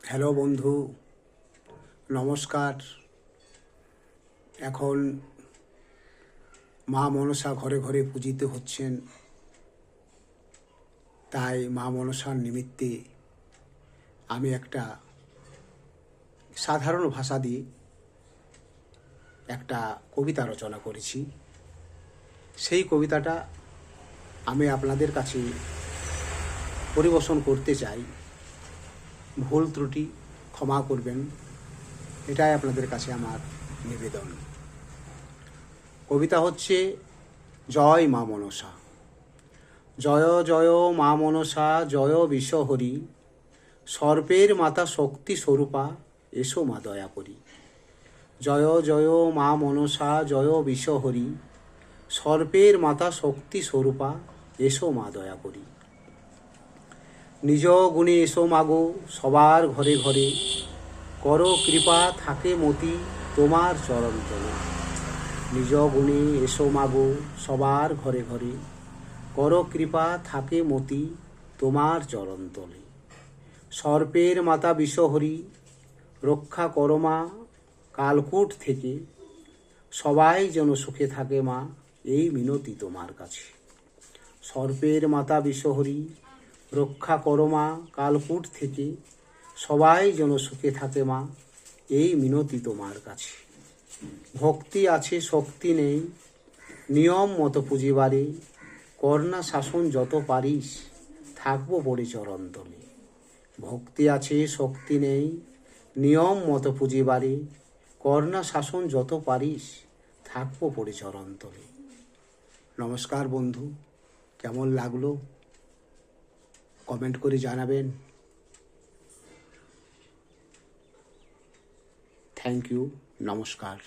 Hello বন্ধু, নমস্কার। এখন মা মনসা ঘরে ঘরে পূজিত হচ্ছেন, তাই মা মনসার নিমিত্তে আমি একটা সাধারণ ভাষা দিয়ে একটা কবিতা রচনা করেছি। সেই কবিতাটা আমি আপনাদের কাছে পরিবেশন করতে চাই। ভুল ত্রুটি ক্ষমা করবেন, এটাই আপনাদের কাছে আমার নিবেদন। কবিতা হচ্ছে জয় মা মনসা। জয় জয় মা মনসা, জয় বিশ্বহরি, সর্পের মাতা শক্তি স্বরূপা, এসো মা দয়া করি। জয় জয় মা মনসা, জয় বিশ্বহরি, সর্পের মাতা শক্তি স্বরূপা, এসো মা দয়া করি। নিজ গুণে এসো মাগো সবার ঘরে ঘরে, করো কৃপা থাকে মতি তোমার চরণ তলে। নিজ গুণে এসো মাগো সবার ঘরে ঘরে, করো কৃপা থাকে মতি তোমার চরণ তলে। সর্পের মাতা বিষহরি, রক্ষা করো মা কালকূট থেকে, সবাই যেন সুখে থাকে মা, এই মিনতি তোমার কাছে। সর্পের মাতা বিষহরি, রক্ষা করো মা কালকূট থেকে, সবাই যেন সুখে থাকে মা, এই মিনতি তোমার কাছে। ভক্তি আছে শক্তি নেই, নিয়ম মতো পুজিবারে, করোনা শাসন যত পারিস, থাকবো পড়ে চরণ তলে। ভক্তি আছে শক্তি নেই, নিয়ম মতো পুজিবারে, করোনা শাসন যত পারিস, থাকবো পড়ে চরণ তলে। নমস্কার বন্ধু, কেমন লাগলো কমেন্ট করে জানাবেন। থ্যাংক ইউ, নমস্কার।